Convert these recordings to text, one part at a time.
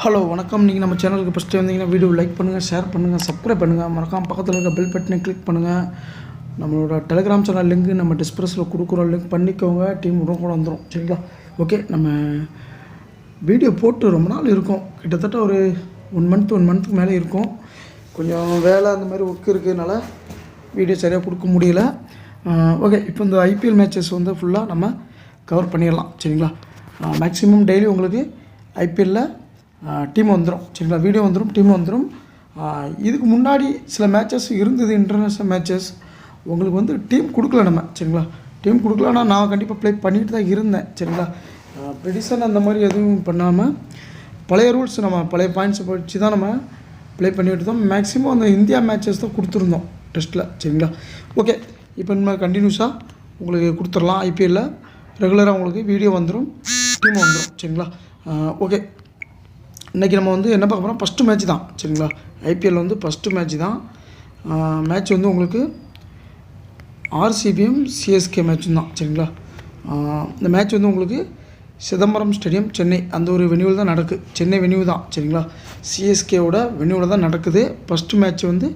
Hello வணக்கம். நீங்கள் நம்ம சேனலுக்கு ஃபஸ்ட்டு வந்தீங்கன்னா வீடியோ லைக் பண்ணுங்கள், ஷேர் பண்ணுங்கள், சப்ஸ்கிரைப் பண்ணுங்கள். மறக்காம பக்கத்தில் இருக்க பெல் பட்டனை கிளிக் பண்ணுங்கள். நம்மளோட டெலிகிராம் சேனல் லிங்க் நம்ம டிஸ்கிரிப்ஷனில் கொடுக்குறோம், லிங்க் பண்ணிக்கோங்க. டீம் கூட வந்துடும். சரிங்களா? ஓகே, நம்ம வீடியோ போட்டு ரொம்ப நாள் இருக்கும், கிட்டத்தட்ட ஒரு ஒன் மந்த்துக்கு மேலே இருக்கும். கொஞ்சம் வேலை அந்த மாதிரி ஒர்க் இருக்கிறதுனால வீடியோ சரியாக கொடுக்க முடியல. ஓகே, இப்போ இந்த ஐபிஎல் மேட்சஸ் வந்து ஃபுல்லாக நம்ம கவர் பண்ணிடலாம். சரிங்களா? மேக்ஸிமம் டெய்லி உங்களுக்கு ஐபிஎல்லில் டீம் வந்துடும். சரிங்களா? வீடியோ வந்துடும், டீம் வந்துடும். இதுக்கு முன்னாடி சில மேட்சஸ் இருந்தது, இன்டர்நேஷ்னல் மேட்சஸ். உங்களுக்கு வந்து டீம் கொடுக்கல நம்ம. சரிங்களா? டீம் கொடுக்கலன்னா நான் கண்டிப்பாக ப்ளே பண்ணிட்டு தான் இருந்தேன். சரிங்களா? ப்ரெடிஷன் அந்த மாதிரி எதுவும் பண்ணாமல் பழைய ரூல்ஸ், நம்ம பழைய பாயிண்ட்ஸை வச்சு தான் நம்ம ப்ளே பண்ணிட்டு தான் மேக்ஸிமம் அந்த இந்தியா மேட்சஸ் தான் கொடுத்துருந்தோம் டெஸ்ட்டில். சரிங்களா? ஓகே, இப்போ நம்ம கண்டினியூஸாக உங்களுக்கு கொடுத்துடலாம். ஐபிஎல்லில் ரெகுலராக உங்களுக்கு வீடியோ வந்துடும், டீம் வந்துடும். சரிங்களா? ஓகே, இன்றைக்கி நம்ம வந்து என்ன பார்க்க போகிறோம், ஃபஸ்ட்டு மேட்ச் தான். சரிங்களா? ஐபிஎல் வந்து ஃபஸ்ட்டு மேட்ச் தான். மேட்ச் வந்து உங்களுக்கு ஆர்சிபியும் சிஎஸ்கே மேட்சும் தான். சரிங்களா? இந்த மேட்ச் வந்து உங்களுக்கு சிதம்பரம் ஸ்டேடியம், சென்னை, அந்த ஒரு வென்யூவில் தான் நடக்குது. சென்னை வென்யூ தான். சரிங்களா? சிஎஸ்கேவோட வென்யூவில் தான் நடக்குது. ஃபஸ்ட்டு மேட்ச் வந்து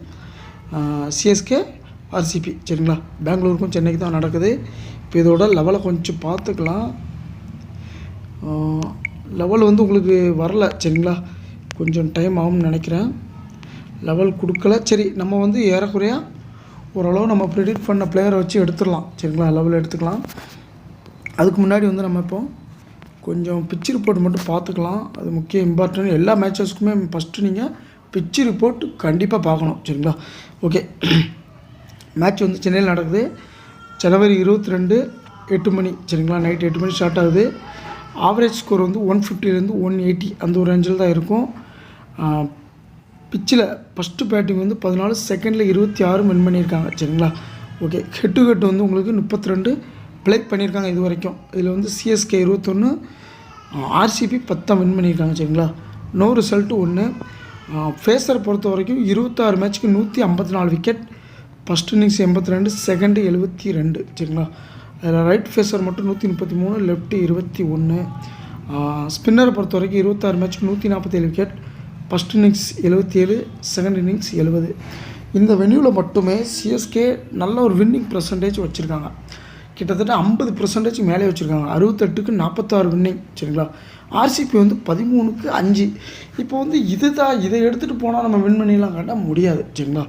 சிஎஸ்கே ஆர்சிபி. சரிங்களா? பெங்களூருக்கும் சென்னைக்கு தான் நடக்குது. இப்போ இதோட லெவலை கொஞ்சம் பார்த்துக்கலாம். லெவல் வந்து உங்களுக்கு வரல. சரிங்களா? கொஞ்சம் டைம் ஆகும்னு நினைக்கிறேன். லெவல் கொடுக்கல. சரி, நம்ம வந்து ஏறக்குறையாக ஓரளவு நம்ம ப்ரெடிக்ட் பண்ண பிளேயரை வச்சு எடுத்துடலாம். சரிங்களா? லெவல் எடுத்துக்கலாம். அதுக்கு முன்னாடி வந்து நம்ம இப்போ கொஞ்சம் பிட்ச் ரிப்போர்ட் மட்டும் பார்த்துக்கலாம். அது முக்கிய இம்பார்ட்டன்ட். எல்லா மேட்சஸ்க்குமே ஃபஸ்ட்டு நீங்கள் பிட்ச் ரிப்போர்ட் கண்டிப்பாக பார்க்கணும். சரிங்களா? ஓகே, மேட்ச் வந்து சென்னையில் நடக்குது. ஜனவரி 22 8 மணி. சரிங்களா? நைட் 8 மணி ஸ்டார்ட் ஆகுது. ஆவரேஜ் ஸ்கோர் வந்து 150 180 அந்த ஒரு ரேஞ்சில் தான் இருக்கும். பிச்சில் ஃபஸ்ட்டு பேட்டிங் வந்து 14, செகண்டில் 26 வின் பண்ணியிருக்காங்க. சரிங்களா? ஓகே, ஹெட் டு ஹெட் வந்து உங்களுக்கு 32 ப்ளே பண்ணியிருக்காங்க இது வரைக்கும். இதில் வந்து சிஎஸ்கே 21, ஆர்சிபி 10 வின் பண்ணியிருக்காங்க. சரிங்களா? No result 1. ஃபேஸரை பொறுத்த வரைக்கும் 26 மேட்ச்சுக்கு 154 விக்கெட். First innings 82, second 72. சரிங்களா? அதில் ரைட் ஃபேஸர் மட்டும் 133, லெஃப்ட்டு 21. ஸ்பின்னரை பொறுத்த வரைக்கும் 26 மேட்ச்சுக்கு 147 wicket. First innings 77, second innings 70. இந்த வென்யூவில் மட்டுமே சிஎஸ்கே நல்ல ஒரு வின்னிங் பர்சன்டேஜ் வச்சுருக்காங்க. கிட்டத்தட்ட 50% மேலே வச்சுருக்காங்க. 68க்கு 46 வின்னிங். சரிங்களா? ஆர்சிபி வந்து 13க்கு 5. இப்போ வந்து இதை எடுத்துகிட்டு போனால் நம்ம வின் பண்ணிடலாம் கேட்டால் முடியாது. சரிங்களா?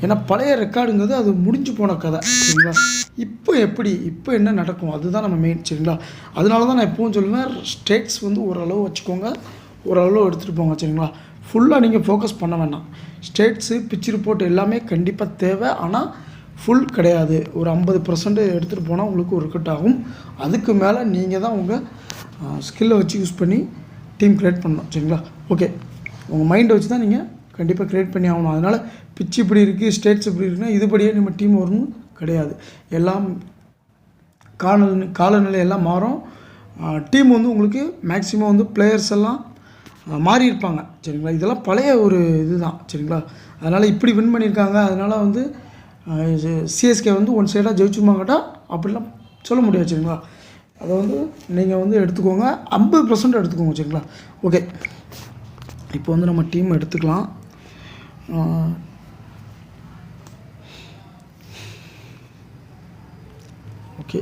ஏன்னா பழைய ரெக்கார்டுங்கிறது அது முடிஞ்சு போன கதை. சரிங்களா? இப்போ என்ன நடக்கும் அதுதான் நம்ம மெயின். சரிங்களா? அதனால தான் நான் எப்பவும் சொல்லுவேன், ஸ்டேட்ஸ் வந்து ஓரளவு வச்சுக்கோங்க, ஓரளவு எடுத்துகிட்டு போங்க. சரிங்களா? ஃபுல்லாக நீங்கள் ஃபோக்கஸ் பண்ண வேண்டாம். ஸ்டேட்ஸு, பிட்ச் ரிப்போர்ட் எல்லாமே கண்டிப்பாக தேவை, ஆனால் ஃபுல் கிடையாது. ஒரு 50% எடுத்துகிட்டு போனால் உங்களுக்கு ஒரு விக்கெட் ஆகும். அதுக்கு மேலே நீங்கள் தான் உங்கள் ஸ்கில்லை வச்சு யூஸ் பண்ணி டீம் க்ரியேட் பண்ணணும். சரிங்களா? ஓகே, உங்கள் மைண்டை வச்சு தான் நீங்கள் கண்டிப்பாக க்ரியேட் பண்ணி ஆகணும். அதனால் பிட்ச் இப்படி இருக்குது, ஸ்டேட்ஸ் இப்படி இருக்குன்னா இதுபடியே நம்ம டீம் வரணும் கிடையாது. எல்லாம் காலநிலை எல்லாம் மாறும். டீம் வந்து உங்களுக்கு மேக்ஸிமம் வந்து பிளேயர்ஸ் எல்லாம் மாறி இருப்பாங்க. சரிங்களா? இதெல்லாம் பழைய ஒரு இதுதான். சரிங்களா? அதனால் இப்படி வின் பண்ணியிருக்காங்க, அதனால் வந்து சிஎஸ்கே வந்து ஒன் சைடாக ஜெயிச்சுமாங்கட்டா அப்படிலாம் சொல்ல முடியாது. சரிங்களா? அதை வந்து நீங்கள் வந்து எடுத்துக்கோங்க, 50% எடுத்துக்கோங்க. சரிங்களா? ஓகே, இப்போ வந்து நம்ம டீம் எடுத்துக்கலாம். ஓகே,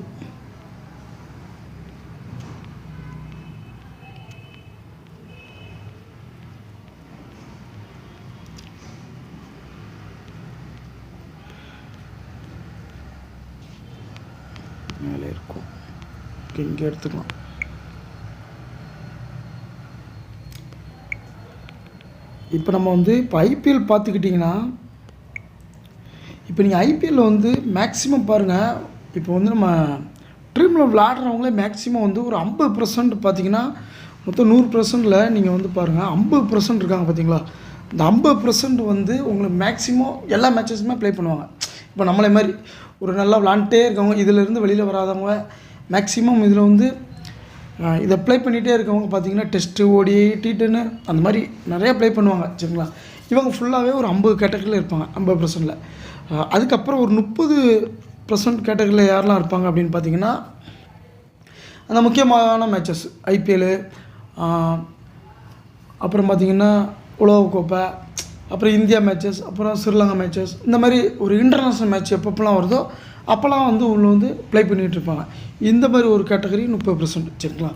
மேலே இருக்கும். ஓகே, இங்கே எடுத்துக்கலாம். இப்போ நம்ம வந்து இப்போ ஐபிஎல் பார்த்துக்கிட்டிங்கன்னா, இப்போ நீங்கள் ஐபிஎல்லில் வந்து மேக்ஸிமம் பாருங்கள், இப்போ வந்து நம்ம ட்ரீமில் விளாடுறவங்களே மேக்ஸிமம் வந்து ஒரு 50% பார்த்தீங்கன்னா, மொத்தம் 100%ல் நீங்கள் வந்து பாருங்கள் 50% இருக்காங்க. பார்த்தீங்களா? இந்த 50% வந்து உங்களுக்கு மேக்ஸிமம் எல்லா மேட்சஸுமே ப்ளே பண்ணுவாங்க. இப்போ நம்மளே மாதிரி ஒரு நல்லா விளாண்டுட்டே இருக்கவங்க, இதிலேருந்து வெளியில் வராதவங்க மேக்ஸிமம் இதில் வந்து இதை ப்ளே பண்ணிகிட்டே இருக்கவங்க பார்த்தீங்கன்னா டெஸ்ட்டு, ஓடிஐ, T10 அந்த மாதிரி நிறையா ப்ளே பண்ணுவாங்க. சரிங்களா? இவங்க ஃபுல்லாகவே ஒரு 50 கேட்டகரியில் இருப்பாங்க. 50%ல் அதுக்கப்புறம் ஒரு 30% கேட்டகரியில் யாரெல்லாம் இருப்பாங்க அப்படின்னு பார்த்தீங்கன்னா, அந்த முக்கியமான மேட்சஸ் ஐபிஎல், அப்புறம் பார்த்திங்கன்னா உலகக்கோப்பை, அப்புறம் இந்தியா மேட்சஸ், அப்புறம் ஸ்ரீலங்கா மேட்சஸ், இந்த மாதிரி ஒரு இன்டர்நேஷ்னல் மேட்ச் எப்பப்போலாம் வருதோ அப்போல்லாம் வந்து உள்ள வந்து ப்ளே பண்ணிகிட்ருப்பாங்க. இந்த மாதிரி ஒரு கேட்டகரி 30%. சரிங்களா.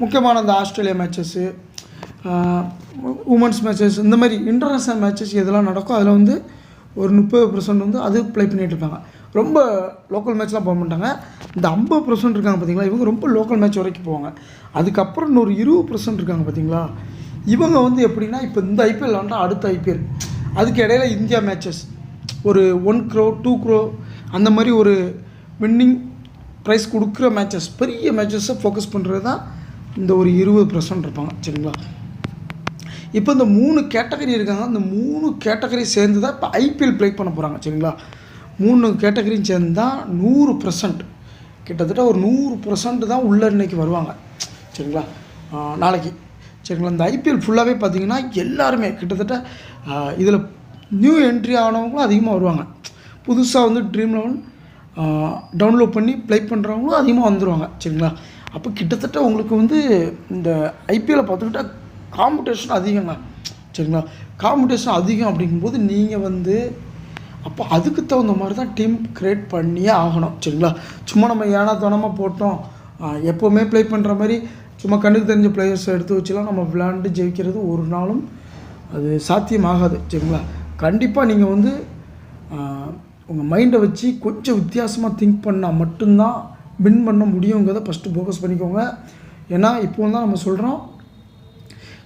முக்கியமான அந்த ஆஸ்திரேலியா மேட்சஸ்ஸு, உமன்ஸ் மேட்சஸ், இந்த மாதிரி இன்டர்நேஷ்னல் மேட்சஸ் எதெல்லாம் நடக்கும் அதில் வந்து ஒரு 30% வந்து அது ப்ளே பண்ணிகிட்ருப்பாங்க. ரொம்ப லோக்கல் மேட்ச்லாம் போக மாட்டாங்க. இந்த 50% இருக்காங்க பார்த்தீங்களா, இவங்க ரொம்ப லோக்கல் மேட்ச் வரைக்கும் போவாங்க. அதுக்கப்புறம் இன்னொரு 20% இருக்காங்க பார்த்தீங்களா, இவங்க வந்து எப்படின்னா இப்போ இந்த ஐபிஎல் விளாண்டா அடுத்த ஐபிஎல், அதுக்கு இடையில இந்தியா மேட்சஸ் ஒரு 1 crore 2 crore அந்த மாதிரி ஒரு வின்னிங் ப்ரைஸ் கொடுக்குற மேட்சஸ், பெரிய மேட்சஸை ஃபோக்கஸ் பண்ணுறது தான் இந்த ஒரு 20% இருப்பாங்க. சரிங்களா. இப்போ இந்த 3 கேட்டகரி இருக்காங்க. இந்த 3 கேட்டகரி சேர்ந்து தான் இப்போ ஐபிஎல் ப்ளே பண்ண போகிறாங்க. சரிங்களா. 3 கேட்டகரியும் சேர்ந்து தான் 100%, கிட்டத்தட்ட ஒரு 100% தான் உள்ளே இன்றைக்கி வருவாங்க. சரிங்களா. நாளைக்கு. சரிங்களா. இந்த ஐபிஎல் ஃபுல்லாகவே பார்த்திங்கன்னா எல்லாருமே கிட்டத்தட்ட இதில் நியூ என்ட்ரி ஆனவங்களும் அதிகமாக வருவாங்க. புதுசாக வந்து ட்ரீம்11 டவுன்லோட் பண்ணி ப்ளே பண்ணுறவங்களும் அதிகமாக வந்துடுவாங்க. சரிங்களா. அப்போ கிட்டத்தட்ட உங்களுக்கு வந்து இந்த ஐபிஎல்லை பார்த்துக்கிட்டா காம்படிஷன் அதிகங்க. சரிங்களா. காம்படிஷன் அதிகம் அப்படிங்கும்போது நீங்கள் வந்து அப்போ அதுக்கு தகுந்த மாதிரி தான் டீம் க்ரியேட் பண்ணியே ஆகணும். சரிங்களா. சும்மா நம்ம ஏனா தனமாக போட்டோம் எப்போவுமே ப்ளே பண்ணுற மாதிரி சும்மா கண்ணுக்கு தெரிஞ்ச பிளேயர்ஸை எடுத்து வச்சுலாம் நம்ம விளையாண்டு ஜெயிக்கிறது ஒரு நாளும் அது சாத்தியமாகாது. சரிங்களா. கண்டிப்பாக நீங்கள் வந்து உங்கள் மைண்டை வச்சு கொஞ்சம் வித்தியாசமாக திங்க் பண்ணால் மட்டும்தான் வின் பண்ண முடியுங்கிறத ஃபஸ்ட்டு ஃபோக்கஸ் பண்ணிக்கோங்க. ஏன்னா இப்போ தான் நம்ம சொல்கிறோம்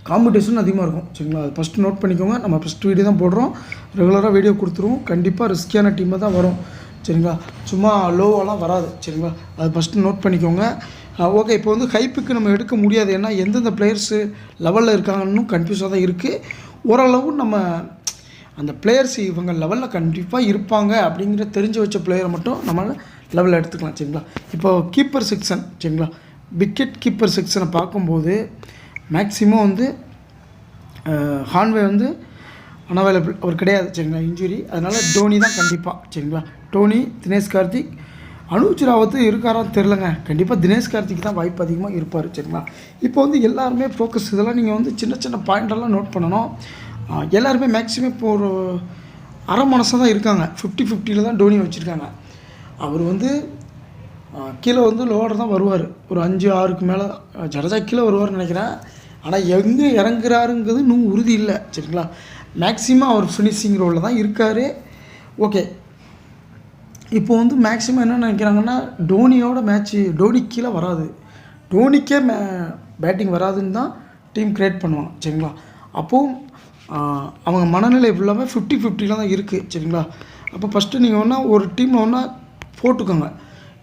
காம்படிஷன் அதிகமாக இருக்கும். சரிங்களா. அது ஃபஸ்ட்டு நோட் பண்ணிக்கோங்க. நம்ம ஃபஸ்ட்டு வீடியோ தான் போடுறோம், ரெகுலராக வீடியோ கொடுத்துருவோம். கண்டிப்பாக ரிஸ்கியான டீமாக தான் வரும். சரிங்களா. சும்மா லோவெல்லாம் வராது. சரிங்களா. அது ஃபஸ்ட்டு நோட் பண்ணிக்கோங்க. ஓகே. இப்போ வந்து ஹைப்புக்கு நம்ம எடுக்க முடியாது, ஏன்னா எந்தெந்த பிளேயர்ஸு லெவலில் இருக்காங்கன்னு கன்ஃபியூஸாக தான் இருக்குது. ஓரளவு நம்ம அந்த பிளேயர்ஸ் இவங்க லெவலில் கண்டிப்பாக இருப்பாங்க அப்படிங்கிற தெரிஞ்சு வச்ச பிளேயரை மட்டும் நம்ம லெவலில் எடுத்துக்கலாம். சரிங்களா. இப்போ கீப்பர் செக்ஷன், சரிங்களா, விக்கெட் கீப்பர் செக்ஷனை பார்க்கும்போது மேக்ஸிமம் வந்து ஹான்வே வந்து அன்அவைலபிள், அவர் கிடையாது. சரிங்களா. இன்ஜுரி, அதனால் டோனி தான் கண்டிப்பாக. சரிங்களா. டோனி, தினேஷ் கார்த்திக், அனுஜ் ராவத்து இருக்காரான்னு தெரிலங்க. கண்டிப்பாக தினேஷ் கார்த்திக் தான் வாய்ப்பு அதிகமாக இருப்பார். சரிங்களா. இப்போ வந்து எல்லாருமே ஃபோக்கஸ் இதெல்லாம் நீங்கள் வந்து சின்ன சின்ன பாயிண்டெல்லாம் நோட் பண்ணணும். எல்லாருமே மேக்ஸிமம் இப்போ ஒரு அரை மனசாக தான் இருக்காங்க. 50-50 தான் டோனி வச்சுருக்காங்க. அவர் வந்து கீழே வந்து லோவர் தான் வருவார், ஒரு 5-6க்கு மேலே ஜடேஜா கீழே வருவார்னு நினைக்கிறேன். ஆனால் எங்கே இறங்குறாருங்கிறது இன்னும் உறுதி இல்லை. சரிங்களா. மேக்ஸிமம் அவர் ஃபினிஷிங் ரோலில் தான் இருக்கார். ஓகே. இப்போ வந்து மேக்ஸிமம் என்ன நினைக்கிறாங்கன்னா டோனியோட மேட்ச்சு டோனி கீழே வராது, டோனிக்கே பேட்டிங் வராதுன்னு தான் டீம் க்ரியேட் பண்ணுவாங்க. சரிங்களா. அப்போது அவங்க மனநிலை ஃபுல்லாகவே 50-50 தான் இருக்குது. சரிங்களா. அப்போ ஃபஸ்ட்டு நீங்கள் ஒன்றா ஒரு டீமில் ஒன்றா போட்டுக்கோங்க.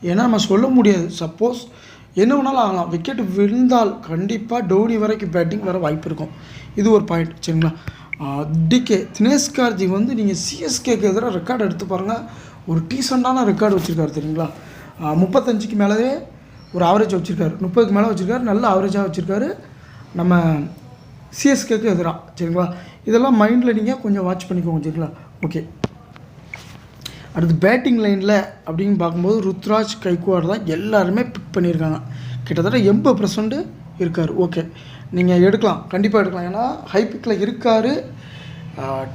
ஏன்னா நம்ம சொல்ல முடியாது, சப்போஸ் என்ன வேணாலும் ஆகலாம். விக்கெட் விழுந்தால் கண்டிப்பாக டோனி வரைக்கும் பேட்டிங் வர வாய்ப்பு இருக்கும். இது ஒரு பாயிண்ட். சரிங்களா. டிகே தினேஷ் கார்த்திக் வந்து நீங்கள் சிஎஸ்கேக்கு எதிராக ரெக்கார்டு எடுத்து பாருங்கள், ஒரு டீசெண்டான ரெக்கார்டு வச்சுருக்காரு. தெரியுங்களா. 35க்கு மேலே ஒரு ஆவரேஜ் வச்சுருக்காரு, 30க்கு மேலே வச்சுருக்காரு, நல்ல ஆவரேஜாக வச்சுருக்காரு நம்ம சிஎஸ்கேக்கு எதிராக. சரிங்களா. இதெல்லாம் மைண்டில் நீங்கள் கொஞ்சம் வாட்ச் பண்ணிக்கோங்க. சரிங்களா. ஓகே. அடுத்து பேட்டிங் லைனில் அப்படின்னு பார்க்கும்போது ருத்ராஜ் கைக்வாட் தான் எல்லாருமே பிக் பண்ணியிருக்காங்க. கிட்டத்தட்ட 80% இருக்கார். ஓகே. நீங்கள் எடுக்கலாம், கண்டிப்பாக எடுக்கலாம். ஏன்னா ஹை பிக்கில் இருக்கார்.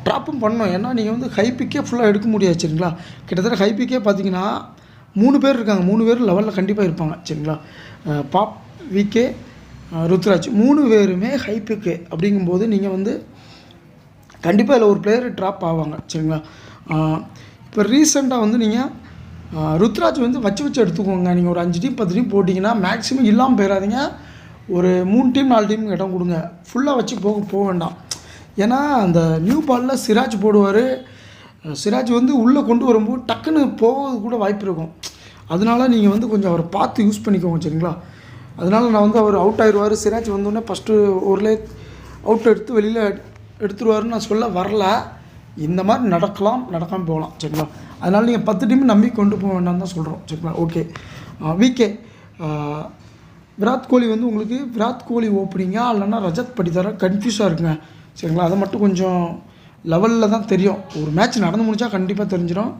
ட்ராப்பும் பண்ணணும், ஏன்னா நீங்கள் வந்து ஹை பிக்கே ஃபுல்லாக எடுக்க முடியாது. சரிங்களா. கிட்டத்தட்ட ஹை பிக்கே பார்த்தீங்கன்னா 3 பேர் இருக்காங்க. 3 பேர் லெவலில் கண்டிப்பாக இருப்பாங்க. சரிங்களா. பாப், விகே, ருத்ராஜ் 3 பேருமே ஹை பிக்கு அப்படிங்கும்போது நீங்கள் வந்து கண்டிப்பாக இதில் ஒரு பிளேயர் ட்ராப் ஆவாங்க. சரிங்களா. இப்போ ரீசெண்டாக வந்து நீங்கள் ருத்ராஜ் வந்து வச்சு எடுத்துக்கோங்க. நீங்கள் ஒரு 5 டீம் 10 டீம் போட்டிங்கன்னா மேக்ஸிமம் இல்லாமல் போயிடாதீங்க. ஒரு 3 டீம் 4 டீமுக்கு இடம் கொடுங்க, ஃபுல்லாக வச்சு போக வேண்டாம். ஏன்னா அந்த நியூ பாலில் சிராஜ் போடுவார். சிராஜ் வந்து உள்ளே கொண்டு வரும்போது டக்குன்னு போகிறது கூட வாய்ப்பு இருக்கும். அதனால நீங்கள் வந்து கொஞ்சம் அவரை பார்த்து யூஸ் பண்ணிக்கோங்க. சரிங்களா. அதனால் நான் வந்து அவர் அவுட் ஆயிடுவார், சிராஜ் வந்தோடனே ஃபஸ்ட்டு ஒருலே அவுட் எடுத்து வெளியில் எடுத்துருவாருன்னு நான் சொல்ல வரல. இந்த மாதிரி நடக்காமல் போகலாம். சரிங்களா. அதனால் நீங்கள் 10 டீம் நம்பி கொண்டு போக வேண்டாம்னு தான் சொல்கிறோம். சரிங்களா. ஓகே. விகே விராட் கோலி வந்து உங்களுக்கு விராட் கோலி ஓப்பனிங்கா இல்லைன்னா ரஜத் படிதாரா கன்ஃபியூஸாக இருக்குங்க. சரிங்களா. அதை மட்டும் கொஞ்சம் லெவலில் தான் தெரியும். ஒரு மேட்ச் நடந்து முடிச்சா கண்டிப்பாக தெரிஞ்சிடும்.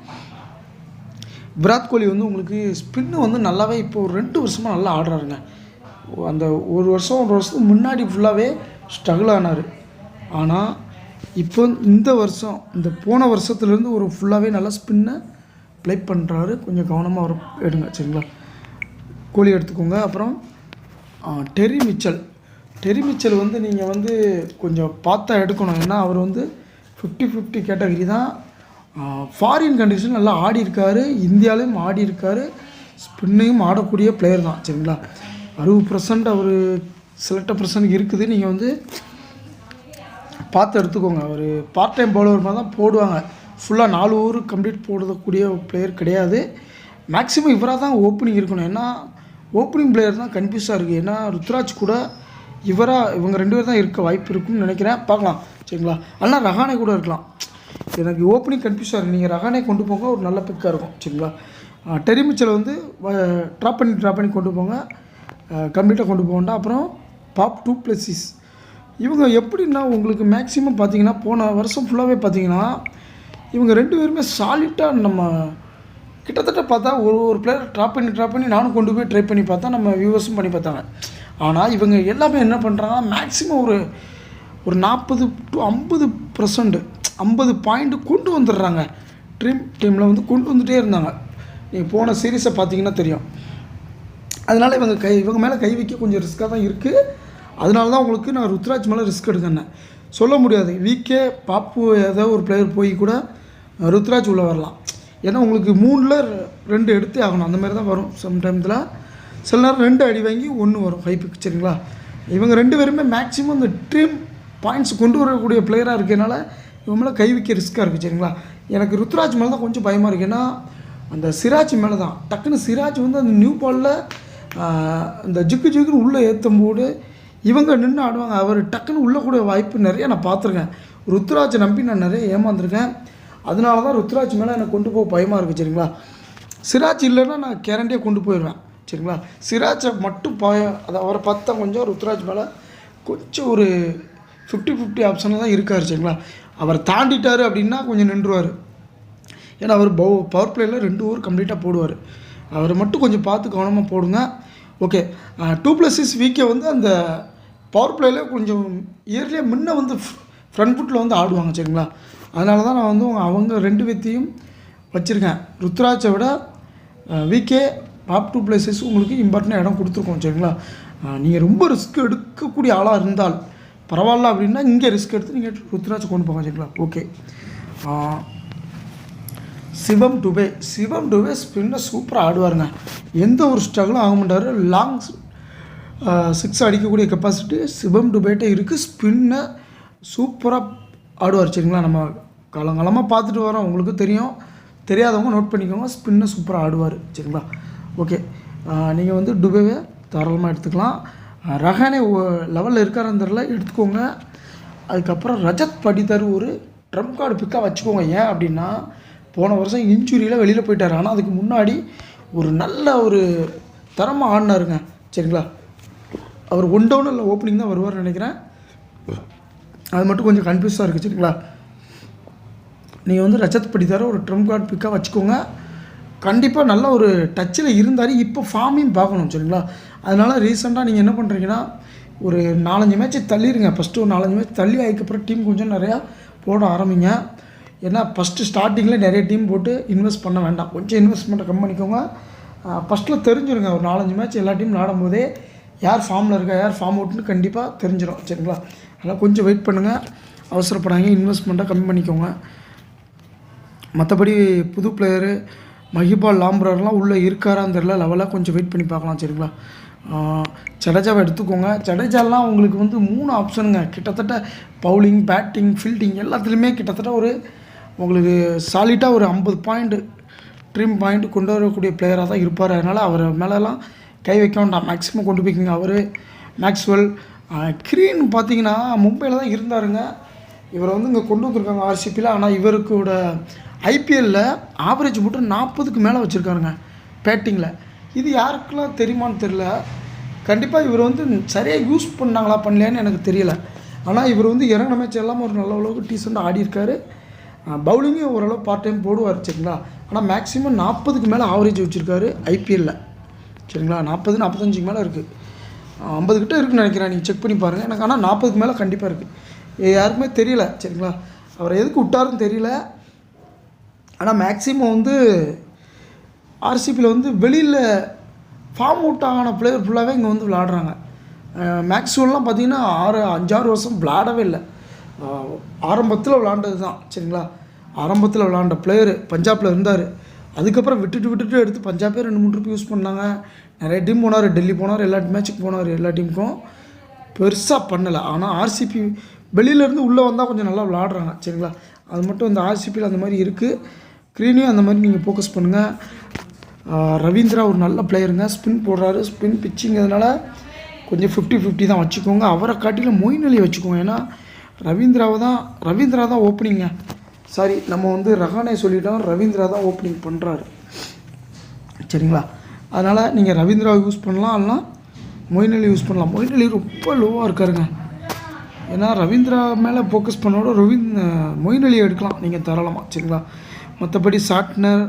விராட் கோலி வந்து உங்களுக்கு ஸ்பின்னு வந்து நல்லாவே இப்போ ஒரு 2 வருஷமாக நல்லா ஆடுறாருங்க. அந்த ஒரு வருஷத்துக்கு முன்னாடி ஃபுல்லாகவே ஸ்ட்ரகிள் ஆனார். ஆனால் இப்போ இந்த வருஷம் இந்த போன வருஷத்துலேருந்து ஒரு ஃபுல்லாகவே நல்லா ஸ்பின்னை ப்ளே பண்ணுறாரு. கொஞ்சம் கவனமாக வர எடுங்க சரிங்களா. கோலி எடுத்துக்கோங்க. அப்புறம் டெரி மிச்சல் வந்து நீங்கள் வந்து கொஞ்சம் பார்த்தா எடுக்கணும். ஏன்னா அவர் வந்து 50-50 கேட்டகரி தான். ஃபாரின் கண்டிஷன் நல்லா ஆடி இருக்கார், இந்தியாவிலையும் ஆடி இருக்கார், ஸ்பின்னையும் ஆடக்கூடிய பிளேயர் தான் சரிங்களா. 60% அவர் செலக்ட பர்சன்ட் இருக்குது. நீங்கள் வந்து பார்த்து எடுத்துக்கோங்க. அவர் பார்ட் டைம் பவுலர் மாதிரி தான் போடுவாங்க. ஃபுல்லாக 4 ஓவர் கம்ப்ளீட் போடக்கூடிய பிளேயர் கிடையாது. மேக்ஸிமம் இவராக தான் ஓப்பனிங் இருக்கணும். ஏன்னா ஓப்பனிங் பிளேயர் தான் கன்ஃபியூஸாக இருக்குது. ஏன்னா ருத்ராஜ் கூட இவங்க 2 பேர் தான் இருக்க வாய்ப்பு இருக்குன்னு நினைக்கிறேன். பார்க்கலாம் சரிங்களா. ஆனால் ரஹானே கூட இருக்கலாம். எனக்கு ஓப்பனிங் கன்ஃபியூஸாக இருக்குது. நீங்கள் ரஹானே கொண்டு போங்க, ஒரு நல்ல பிக்காக இருக்கும் சரிங்களா. டெரி மிச்சல் வந்து ட்ராப் பண்ணி கொண்டு போங்க, கம்ப்ளீட்டாக கொண்டு போக வேண்டாம். அப்புறம் பாப் டூ பிளஸிஸ் இவங்க எப்படின்னா உங்களுக்கு மேக்ஸிமம் பார்த்தீங்கன்னா போன வருஷம் ஃபுல்லாகவே பார்த்தீங்கன்னா இவங்க 2 பேருமே சாலிட்டாக நம்ம கிட்டத்தட்ட பார்த்தா ஒரு பிளேயர் ட்ராப் பண்ணி நானும் கொண்டு போய் ட்ரை பண்ணி பார்த்தா நம்ம வியூவர்ஸும் பண்ணி பார்த்தாங்க. ஆனால் இவங்க எல்லாமே என்ன பண்ணுறாங்கன்னா மேக்ஸிமம் ஒரு 40 to 50% 50 பாயிண்ட்டு கொண்டு வந்துடுறாங்க. டீமில் வந்து கொண்டு வந்துகிட்டே இருந்தாங்க. நீங்கள் போன சீரீஸை பார்த்தீங்கன்னா தெரியும். அதனால் இவங்க மேலே கை வைக்க கொஞ்சம் ரிஸ்க்காக தான் இருக்குது. அதனால தான் உங்களுக்கு நான் ருத்ராஜ் மேலே ரிஸ்க் எடுக்கேன். சொல்ல முடியாது, வீக்கே பாப்பு ஏதோ ஒரு பிளேயர் போய் கூட ருத்ராஜ் உள்ளே வரலாம். ஏன்னா உங்களுக்கு 3ல் 2 எடுத்தே ஆகணும். அந்த மாதிரி தான் வரும். சம்டைம்ஸில் சில நேரம் 2 அடி வாங்கி 1 வரும் ஹை பிக் சரிங்களா. இவங்க 2 பேருமே மேக்ஸிமம் இந்த ட்ரீம் பாயிண்ட்ஸ் கொண்டு வரக்கூடிய பிளேயராக இருக்கிறதுனால இவங்க மேலே கை வைக்க ரிஸ்க்காக இருக்குது சரிங்களா. எனக்கு ருத்ராஜ் மேலே தான் கொஞ்சம் பயமாக இருக்குது. ஏன்னா அந்த சிராஜ் மேலே தான் டக்குன்னு சிராஜ் வந்து அந்த நியூ பாலில் அந்த ஜிக்குன்னு உள்ளே ஏற்றும் போது இவங்க நின்று ஆடுவாங்க. அவர் டக்குன்னு உள்ளக்கூடிய வாய்ப்பு நிறைய நான் பார்த்துருக்கேன். ருத்ராஜை நம்பி நான் நிறைய ஏமாந்துருக்கேன். அதனால தான் ருத்ராஜ் மேலே எனக்கு கொண்டு போக பயமாக இருக்குது சரிங்களா. சிராஜ் இல்லைன்னா நான் கேரண்டியாக கொண்டு போயிடுவேன் சரிங்களா. சிராஜை மட்டும் அதை அவரை பார்த்தா கொஞ்சம் ருத்ராஜ் மேலே கொஞ்சம் ஒரு 50-50 ஆப்ஷனில் தான் இருக்கார் சரிங்களா. அவர் தாண்டிட்டார் அப்படின்னா கொஞ்சம் நின்றுவார். ஏன்னா அவர் பவர் பிளேயில் 2 ஓவர் கம்ப்ளீட்டாக போடுவார். அவரை மட்டும் கொஞ்சம் பார்த்து கவனமாக போடுங்க. ஓகே, 2+6 வீக்கை வந்து அந்த பவர் பிளேயில் கொஞ்சம் இயர்லியாக முன்ன வந்து ஃப்ரண்ட் ஃபுட்டில் வந்து ஆடுவாங்க சரிங்களா. அதனால தான் நான் வந்து அவங்க 2 பேர்த்தையும் வச்சுருக்கேன். ருத்ராஜை விட வீக்கே பாப் 2+6 உங்களுக்கு இம்பார்ட்டண்டாக இடம் கொடுத்துருக்கோம் சரிங்களா. நீங்கள் ரொம்ப ரிஸ்க் எடுக்கக்கூடிய ஆளாக இருந்தால் பரவாயில்ல அப்படின்னா இங்கே ரிஸ்க் எடுத்து நீங்கள் ருத்ராஜை கொண்டு போங்க சரிங்களா. ஓகே, சிவம் டுபே ஸ்பின்னை சூப்பராக ஆடுவாருங்க. எந்த ஒரு ஸ்ட்ரகிளும் ஆக மாட்டார். லாங் 6 அடிக்கக்கூடிய கெப்பாசிட்டி சிவம் டுபேட்டே இருக்குது. ஸ்பின்னை சூப்பராக ஆடுவார் சரிங்களா. நம்ம காலங்காலமாக பார்த்துட்டு வரோம், உங்களுக்கு தெரியும். தெரியாதவங்க நோட் பண்ணிக்கோங்க. ஸ்பின்னை சூப்பராக ஆடுவார் சரிங்களா. ஓகே, நீங்கள் வந்து டுபேவை தாராளமாக எடுத்துக்கலாம். ரஹானே லெவலில் இருக்காரந்தில் எடுத்துக்கோங்க. அதுக்கப்புறம் ரஜத் படிதர் ஒரு ட்ரம்ப் கார்டு பிக்காக வச்சுக்கோங்க. ஏன் அப்படின்னா போன வருஷம் இன்ஜுரியில் வெளியில் போயிட்டார். ஆனால் அதுக்கு முன்னாடி ஒரு நல்ல ஒரு தரமாக ஆடினாருங்க சரிங்களா. அவர் 1 டவுன் இல்லை ஓப்பனிங் தான் வருவார்னு நினைக்கிறேன். அது மட்டும் கொஞ்சம் கன்ஃபியூஸாக இருக்குது சரிங்களா. நீங்கள் வந்து ரஜத் படிதார ஒரு ட்ரம்ப் கார்டு பிக்காக வச்சுக்கோங்க. கண்டிப்பாக நல்ல ஒரு டச்சில் இருந்தார். இப்போ ஃபார்மையும் பார்க்கணும் சரிங்களா. அதனால் ரீசெண்டாக நீங்கள் என்ன பண்ணுறீங்கன்னா ஒரு 4-5 மேட்ச்சு தள்ளிடுங்க. ஃபஸ்ட்டு ஒரு 4-5 மேட்ச் தள்ளி அதுக்கப்புறம் டீம் கொஞ்சம் நிறையா போட ஆரம்பிங்க. ஏன்னா ஃபஸ்ட்டு ஸ்டார்டிங்கில் நிறைய டீம் போட்டு இன்வெஸ்ட் பண்ண வேண்டாம். கொஞ்சம் இன்வெஸ்ட்மெண்ட்டை கம்மி பண்ணிக்கோங்க. ஃபஸ்ட்டில் தெரிஞ்சிருங்க. ஒரு 4-5 மேட்ச் எல்லா டீம் ஆடும்போதே யார் ஃபார்மில் இருக்கா யார் ஃபார்ம் அவுட்னு கண்டிப்பாக தெரிஞ்சிடும் சரிங்களா. அதனால் கொஞ்சம் வெயிட் பண்ணுங்கள், அவசரப்படாங்க, இன்வெஸ்ட்மெண்ட்டை கம்மி பண்ணிக்கோங்க. மற்றபடி புது பிளேயரு மஹிபால் லாம்ப்ரர்லாம் உள்ளே இருக்காரான்னு தெரியல. லெவலாக கொஞ்சம் வெயிட் பண்ணி பார்க்கலாம் சரிங்களா. ஜடேஜாவை எடுத்துக்கோங்க. ஜடேஜாலாம் உங்களுக்கு வந்து 3 ஆப்ஷனுங்க. கிட்டத்தட்ட பவுலிங், பேட்டிங், ஃபீல்டிங் எல்லாத்துலேயுமே கிட்டத்தட்ட ஒரு உங்களுக்கு சாலிட்டாக ஒரு 50 பாயிண்ட் ட்ரீம் பாயிண்ட் கொண்டு வரக்கூடிய பிளேயராக தான் இருப்பார். அதனால் அவர் மேலெலாம் கை வைக்க வேண்டாம். மேக்ஸிமம் கொண்டு போய்க்கிங்க. அவர் மேக்ஸ்வெல் க்ரீன் பார்த்தீங்கன்னா மும்பையில் தான் இருந்தாருங்க. இவரை வந்து இங்கே கொண்டு வந்திருக்காங்க ஆர்சிபியில். ஆனால் இவருக்கூட ஐபிஎல்லில் ஆவரேஜ் மட்டும் 40க்கு மேலே வச்சுருக்காருங்க பேட்டிங்கில். இது யாருக்கெல்லாம் தெரியுமான்னு தெரில. கண்டிப்பாக இவர் வந்து சரியாக யூஸ் பண்ணாங்களா பண்ணலையான்னு எனக்கு தெரியலை. ஆனால் இவர் வந்து இறங்கின மேட்ச் எல்லாமே ஒரு நல்ல அளவுக்கு டீசெண்டாக ஆடியிருக்காரு. பவுலிங்கும் ஓரளவு பார்ட் டைம் போடுவார் சரிங்களா. ஆனால் மேக்ஸிமம் 40க்கு மேலே ஆவரேஜ் வச்சுருக்காரு ஐபிஎல்லில் சரிங்களா. 40-45க்கு மேலே இருக்குது. 50 கிட்ட இருக்குன்னு நினைக்கிறேன், நீங்கள் செக் பண்ணி பாருங்கள். எனக்கு ஆனால் 40க்கு மேலே கண்டிப்பாக இருக்குது. யாருக்குமே தெரியல சரிங்களா, அவரை எதுக்கு விட்டாருன்னு தெரியல. ஆனால் மேக்ஸிமம் வந்து ஆர்சிபியில் வந்து வெளியில் ஃபார்ம் அவுட் ஆன பிளேயர் ஃபுல்லாகவே இங்கே வந்து விளாடுறாங்க. மேக்ஸிமம்லாம் பார்த்தீங்கன்னா 5-6 வருஷம் விளாடவே இல்லை. ஆரம்பத்தில் விளாண்டது தான் சரிங்களா. ஆரம்பத்தில் விளாண்ட பிளேயரு பஞ்சாபில் இருந்தார். அதுக்கப்புறம் விட்டுட்டு எடுத்து பஞ்சாபே 2-3 ட்ரிப் யூஸ் பண்ணாங்க. நிறைய டீம் போனார், டெல்லி போனார், எல்லா மேட்ச்சுக்கு போனார், எல்லா டீமுக்கும் பெருசாக பண்ணலை. ஆனால் ஆர்சிபி வெளியிலேருந்து உள்ளே வந்தால் கொஞ்சம் நல்லா விளாடுறாங்க சரிங்களா. அது மட்டும் இந்த ஆர்சிபியில் அந்த மாதிரி இருக்குது. க்ரீனியும் அந்த மாதிரி நீங்கள் ஃபோக்கஸ் பண்ணுங்கள். ரவீந்திரா ஒரு நல்ல பிளேயருங்க, ஸ்பின் போடுறாரு, ஸ்பின் பிச்சிங்கிறதுனால கொஞ்சம் 50-50 தான் வச்சுக்கோங்க. அவரை காட்டிலும் மொயின் அலியை வச்சுக்கோங்க. ஏன்னா ரவீந்திரா தான் ஓப்பனிங்க. சாரி, நம்ம வந்து ரஹானே சொல்லிட்டோம், ரவீந்திரா தான் ஓப்பனிங் பண்ணுறாரு சரிங்களா. அதனால் நீங்கள் ரவீந்திராவை யூஸ் பண்ணலாம், இல்லைனா மொயின் அலி யூஸ் பண்ணலாம். மொயின் அலி ரொம்ப லோவாக இருக்காருங்க. ஏன்னா ரவீந்திரா மேலே ஃபோக்கஸ் பண்ணோட மொயின் அலியை எடுக்கலாம் நீங்கள் தாராளமாக சரிங்களா. மற்றபடி சாட்னர்,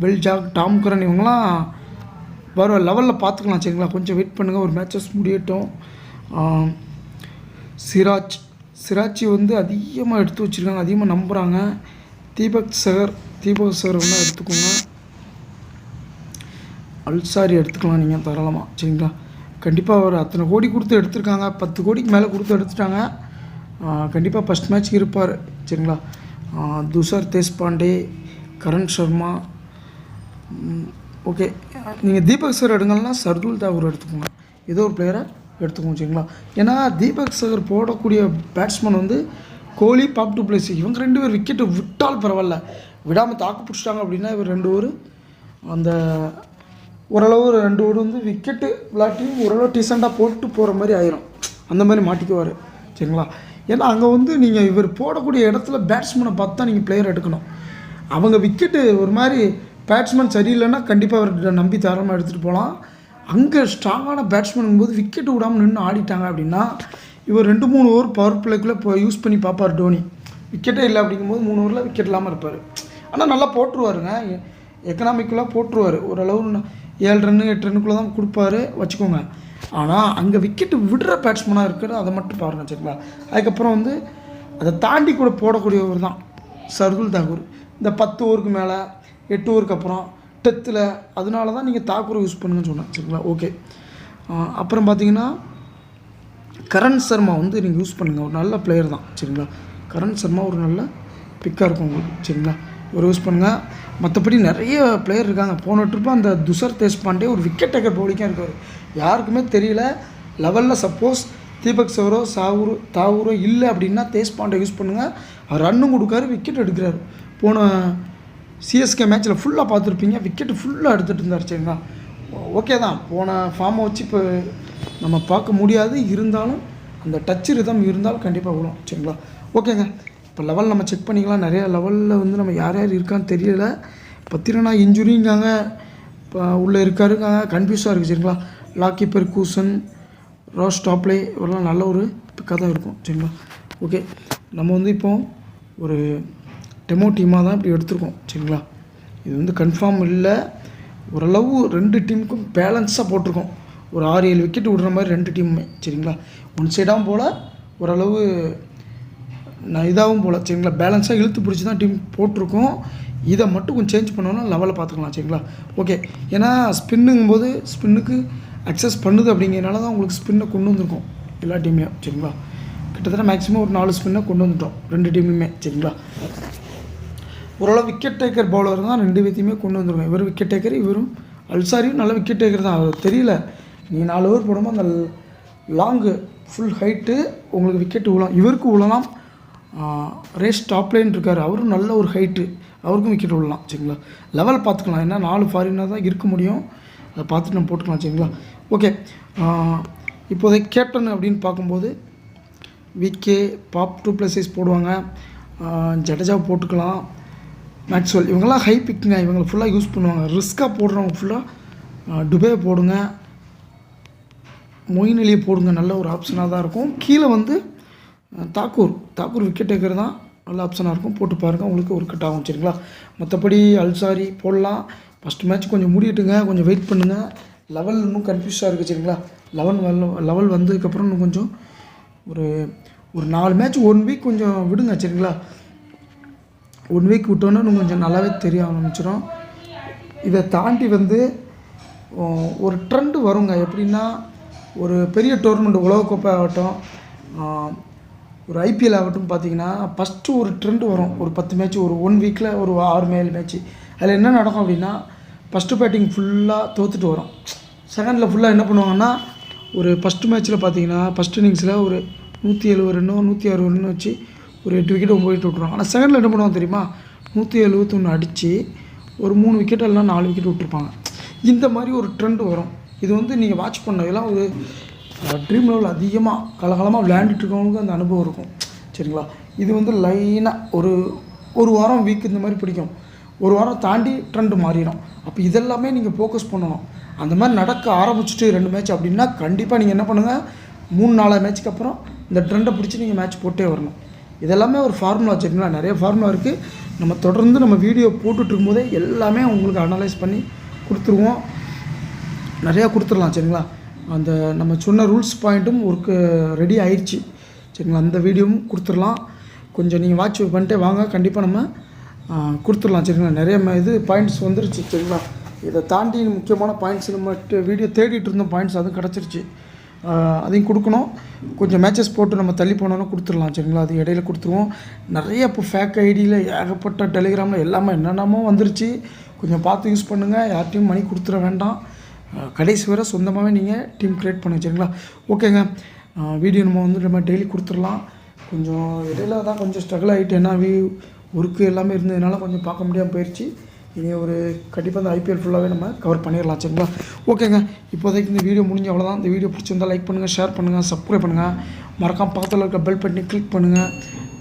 பெல்ஜாக், டாம் கரன் இவங்களாம் வர லெவலில் பார்த்துக்கலாம் சரிங்களா. கொஞ்சம் வெயிட் பண்ணுங்கள், ஒரு மேட்சஸ் முடியட்டும். சிராஜ் வந்து அதிகமாக எடுத்து வச்சுருக்காங்க, அதிகமாக நம்புகிறாங்க. தீபக் சகர் வேணால் எடுத்துக்கோங்க. அல்சாரி எடுத்துக்கலாம் நீங்கள் தாராளமாக சரிங்களா. கண்டிப்பாக ஒரு அத்தனை கோடி கொடுத்து எடுத்திருக்காங்க, 10 கோடிக்கு மேலே கொடுத்து எடுத்துட்டாங்க. கண்டிப்பாக ஃபஸ்ட் மேட்ச் இருப்பார் சரிங்களா. துஷார் தேஷ்பாண்டே, கரண் சர்மா. ஓகே, நீங்கள் தீபக் சகர் எடுங்கன்னா சர்துல் தாகூர் எடுத்துக்கோங்க, ஏதோ ஒரு பிளேயரை எடுத்துக்கோங்க சரிங்களா. ஏன்னா தீபக் சகர் போடக்கூடிய பேட்ஸ்மேன் வந்து கோலி, பாப் டு பிளேஸ், இவங்க 2 பேர் விக்கெட்டு விட்டால் பரவாயில்ல, விடாமல் தாக்கு பிடிச்சிட்டாங்க அப்படின்னா இவர் 2 ஓவர் அந்த ஓரளவு 2 ஓவர் வந்து விக்கெட்டு விளாட்டியும் ஓரளவு டீசெண்டாக போட்டு போகிற மாதிரி ஆயிரும், அந்த மாதிரி மாட்டிக்குவார் சரிங்களா. ஏன்னா அங்கே வந்து நீங்கள் இவர் போடக்கூடிய இடத்துல பேட்ஸ்மேனை பார்த்து தான் நீங்கள் பிளேயர் எடுக்கணும். அவங்க விக்கெட்டு ஒரு மாதிரி பேட்ஸ்மேன் சரியில்லைன்னா கண்டிப்பாக அவர்கிட்ட நம்பி தாராளமாக எடுத்துகிட்டு போகலாம். அங்கே ஸ்ட்ராங்கான பேட்ஸ்மேன் போது விக்கெட்டு விடாமல் நின்று ஆடிட்டாங்க அப்படின்னா இவர் 2-3 ஓவர் பவர் பிளேக்குள்ளே இப்போ யூஸ் பண்ணி பார்ப்பார் டோனி. விக்கெட்டே இல்லை அப்படிங்கும்போது 3 ஓவரில் விக்கெட் இல்லாமல் இருப்பார். ஆனால் நல்லா போட்டுருவாருங்க, எக்கனாமிக்கலாக போட்டுருவார். ஓரளவு 7 ரன்னு 8 ரன்னுக்குள்ளே தான் கொடுப்பாரு வச்சுக்கோங்க. ஆனால் அங்கே விக்கெட்டு விடுற பேட்ஸ்மேனாக இருக்கிறது அதை மட்டும் பாருங்கள் சரிங்களா. அதுக்கப்புறம் வந்து அதை தாண்டி கூட போடக்கூடியவர் தான் சர்துல் தாகூர். இந்த 10 ஓவருக்கு மேலே 8 ஓவருக்கு அப்புறம் டெத்தில், அதனால தான் நீங்கள் தாக்கூரை யூஸ் பண்ணுங்கன்னு சொன்னேன் சரிங்களா. ஓகே, அப்புறம் பார்த்தீங்கன்னா கரண் சர்மா வந்து நீங்கள் யூஸ் பண்ணுங்கள், ஒரு நல்ல பிளேயர் தான் சரிங்களா. கரண் சர்மா ஒரு நல்ல பிக்காக இருக்கும் உங்களுக்கு சரிங்களா, ஒரு யூஸ் பண்ணுங்கள். மற்றபடி நிறைய பிளேயர் இருக்காங்க. போன ட்ரிப்பு அந்த துஷார் தேஷ்பாண்டே ஒரு விக்கெட் டேக்கர் பவுலிங்காக இருக்கார், யாருக்குமே தெரியல. லெவலில் சப்போஸ் தீபக் சகரோ தாகூரோ இல்லை அப்படின்னா தேஷ்பாண்டே யூஸ் பண்ணுங்கள். அவர் ரன்னும் கொடுக்காரு, விக்கெட் எடுக்கிறாரு. போன சிஎஸ்கே மேட்ச்சில் ஃபுல்லாக பார்த்துருப்பீங்க, விக்கெட்டு ஃபுல்லாக எடுத்துகிட்டு இருந்தார் சரிங்களா. ஓகே தான், போன ஃபார்மை வச்சு இப்போ நம்ம பார்க்க முடியாது, இருந்தாலும் அந்த டச் ரிதம் இருந்தாலும் கண்டிப்பாக விடும் சரிங்களா. ஓகேங்க, இப்போ லெவல் நம்ம செக் பண்ணிக்கலாம். நிறையா லெவலில் வந்து நம்ம யார் இருக்கான்னு தெரியல. பத்திரனா இன்ஜுரிங்காங்க, இப்போ உள்ளே இருக்காருங்க, கன்ஃபியூஸாக இருக்குது சரிங்களா. லாக்கி பெர்கூசன், ராஸ் டாப்லே இவரெல்லாம் நல்ல ஒரு பிக்காக தான் இருக்கும் சரிங்களா. ஓகே, நம்ம வந்து இப்போ ஒரு டெமோ டீமாக தான் இப்படி எடுத்துருக்கோம் சரிங்களா. இது வந்து கன்ஃபார்ம் இல்லை, ஓரளவு 2 டீமுக்கும் பேலன்ஸாக போட்டிருக்கோம். ஒரு 6-7 விக்கெட் விடுற மாதிரி 2 டீமுமே சரிங்களா. ஒன் சைடாகவும் போல் ஓரளவு இதாகவும் போல் சரிங்களா. பேலன்ஸாக இழுத்து பிடிச்சி தான் டீம் போட்டிருக்கோம். இதை மட்டும் கொஞ்சம் சேஞ்ச் பண்ணோன்னா லெவலில் பார்த்துக்கலாம் சரிங்களா. ஓகே, ஏன்னா ஸ்பின்னுங்கும்போது ஸ்பின்னுக்கு அக்சஸ் பண்ணுது அப்படிங்கிறனால தான் உங்களுக்கு ஸ்பின்னை கொண்டு வந்திருக்கோம் எல்லா டீம்லேயும் சரிங்களா. கிட்டத்தட்ட மேக்ஸிமம் ஒரு 4 ஸ்பின்னை கொண்டு வந்துட்டோம் 2 டீமுமே சரிங்களா. ஓரளவு விக்கெட் டேக்கர் பவுலர் தான் 2 பேத்தையுமே கொண்டு வந்துருக்கோம். இவர் விக்கெட் டேக்கர், இவரும் அல்சாரியும் நல்ல விக்கெட் டேக்கர் தான். அவர் தெரியல, நீங்கள் 4 ஓவர் போடும்போது அந்த லாங்கு ஃபுல் ஹைட்டு உங்களுக்கு விக்கெட்டு விழலாம், இவருக்கு விழலாம். ரேஸ் டாப்லைன் இருக்கார், அவரும் நல்ல ஒரு ஹைட்டு, அவருக்கும் விக்கெட் விழலாம் சரிங்களா. லெவல் பார்த்துக்கலாம், ஏன்னா 4 ஃபாரினாக தான் இருக்க முடியும், அதை பார்த்துட்டு நம்ம போட்டுக்கலாம் சரிங்களா. ஓகே, இப்போதைக்கு கேப்டன் அப்படின்னு பார்க்கும்போது விகே, பாப் டு +6 போடுவாங்க, ஜடேஜாவை போட்டுக்கலாம், மேக்ஸ்வெல், இவங்கெல்லாம் ஹை பிக்குங்க, இவங்களை ஃபுல்லாக யூஸ் பண்ணுவாங்க. ரிஸ்க்காக போடுறவங்க ஃபுல்லாக டுபே போடுங்க, மொயின் அலியை போடுங்க, நல்ல ஒரு ஆப்ஷனாக தான் இருக்கும். கீழே வந்து தாக்கூர் விக்கெட் டேக்கர் தான் நல்ல ஆப்ஷனாக இருக்கும், போட்டு பாருங்கள், உங்களுக்கு ஒர்க் அவுட் ஆகும் சரிங்களா. மற்றபடி அல்சாரி போடலாம். ஃபஸ்ட் மேட்ச் கொஞ்சம் முடியட்டுங்க, கொஞ்சம் வெயிட் பண்ணுங்கள், லெவல் இன்னும் கன்ஃபியூஸாக இருக்குது சரிங்களா. லெவல் வந்ததுக்கப்புறம் இன்னும் கொஞ்சம் ஒரு ஒரு 4 மேட்ச் 1 வீக் கொஞ்சம் விடுங்க சரிங்களா. 1 வீக் விட்டோன்னா இன்னும் கொஞ்சம் நல்லாவே தெரிய ஆரம்பிச்சிடும். இதை தாண்டி வந்து ஒரு ட்ரெண்டு வருங்க. எப்படின்னா ஒரு பெரிய டோர்னமெண்ட் உலகக்கோப்பை ஆகட்டும், ஒரு ஐபிஎல் ஆகட்டும் பார்த்தீங்கன்னா ஃபஸ்ட்டு ஒரு ட்ரெண்டு வரும். ஒரு 10 மேட்ச் ஒரு 1 வீக்கில் ஒரு 6-7 மேட்ச்சு. அதில் என்ன நடக்கும் அப்படின்னா ஃபஸ்ட்டு பேட்டிங் ஃபுல்லாக தோற்றுட்டு வரும். செகண்டில் ஃபுல்லாக என்ன பண்ணுவாங்கன்னா ஒரு ஃபஸ்ட்டு மேட்ச்சில் பார்த்தீங்கன்னா ஃபஸ்ட் இன்னிங்ஸில் ஒரு 170 ரன்னோ 160 ரன்னு வச்சு ஒரு 8 விக்கெட் 9 விக்கெட் விட்ருவாங்க. ஆனால் செகண்டில் என்ன பண்ணுவாங்க தெரியுமா, 171 அடித்து ஒரு 3 விக்கெட் இல்லைனா 4 விக்கெட் விட்டுருப்பாங்க. இந்த மாதிரி ஒரு ட்ரெண்டு வரும். இது வந்து நீங்கள் வாட்ச் பண்ண இதெல்லாம் ஒரு ட்ரீம் லெவல் அதிகமாக கலகலமாக விளையாண்டுட்டு இருக்கவங்களுக்கு அந்த அனுபவம் இருக்கும் சரிங்களா. இது வந்து லைனாக ஒரு வாரம் வீக் இந்த மாதிரி பிடிக்கும். ஒரு வாரம் தாண்டி ட்ரெண்டு மாறிடும். அப்போ இதெல்லாமே நீங்கள் ஃபோக்கஸ் பண்ணணும். அந்த மாதிரி நடக்க ஆரம்பிச்சுட்டு 2 மேட்ச் அப்படின்னா கண்டிப்பாக நீங்கள் என்ன பண்ணுங்கள், 3-4 மேட்ச்சுக்கு அப்புறம் இந்த ட்ரெண்டை பிடிச்சி நீங்கள் மேட்ச் போட்டே வரணும். இதெல்லாமே ஒரு ஃபார்முலா சரிங்களா. நிறைய ஃபார்முலா இருக்குது. நம்ம தொடர்ந்து நம்ம வீடியோ போட்டுட்ருக்கும் போதே எல்லாமே உங்களுக்கு அனலைஸ் பண்ணி கொடுத்துருவோம். நிறையா கொடுத்துடலாம் சரிங்களா. அந்த நம்ம சொன்ன ரூல்ஸ் பாயிண்ட்டும் ஒர்க்கு ரெடி ஆயிடுச்சு சரிங்களா. அந்த வீடியோவும் கொடுத்துடலாம். கொஞ்சம் நீங்கள் வாட்ச் பண்ணிட்டே வாங்க, கண்டிப்பாக நம்ம கொடுத்துடலாம் சரிங்களா. நிறைய இது பாயிண்ட்ஸ் வந்துருச்சு சரிங்களா. இதை தாண்டி முக்கியமான பாயிண்ட்ஸ் நம்ம வீடியோ தேடிட்டு இருந்தோம், பாயிண்ட்ஸ் அதுவும் கிடச்சிருச்சு. அதையும் கொடுக்கணும். கொஞ்சம் மேட்சஸ் போட்டு நம்ம தள்ளி போனோன்னா கொடுத்துடலாம் சரிங்களா. அது இடையில கொடுத்துருவோம். நிறைய இப்போ ஃபேக் ஐடியில் ஏகப்பட்ட டெலிகிராமில் எல்லாமே என்னென்னமோ வந்துருச்சு. கொஞ்சம் பார்த்து யூஸ் பண்ணுங்கள். யார்ட்டையும் மணி கொடுத்துட வேண்டாம். கடைசி வரை சொந்தமாகவே நீங்கள் டீம் க்ரியேட் பண்ணுங்க சரிங்களா. ஓகேங்க, வீடியோ நம்ம டெய்லி கொடுத்துடலாம். கொஞ்சம் இடையில தான் கொஞ்சம் ஸ்ட்ரகிள் ஆகிட்டு, ஏன்னா ஒர்க்கு எல்லாமே இருந்ததுனால கொஞ்சம் பார்க்க முடியாமல் போயிடுச்சு. இனி ஒரு கண்டிப்பாக இந்த ஐபிஎல் ஃபுல்லாகவே நம்ம கவர் பண்ணிடலாம் சரிங்களா. ஓகேங்க, இப்போதைக்கு இந்த வீடியோ முடிஞ்ச அவ்வளோதான். இந்த வீடியோ பிடிச்சிருந்தால் லைக் பண்ணுங்கள், ஷேர் பண்ணுங்கள், சப்ஸ்கிரைப் பண்ணுங்கள். மறக்காமல் பக்கத்தில் இருக்க பெல் பட்டனை கிளிக் பண்ணுங்கள்.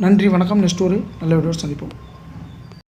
நன்றி, வணக்கம். நெக்ஸ்ட் ஒரு நல்ல வீடியோ சந்திப்போம்.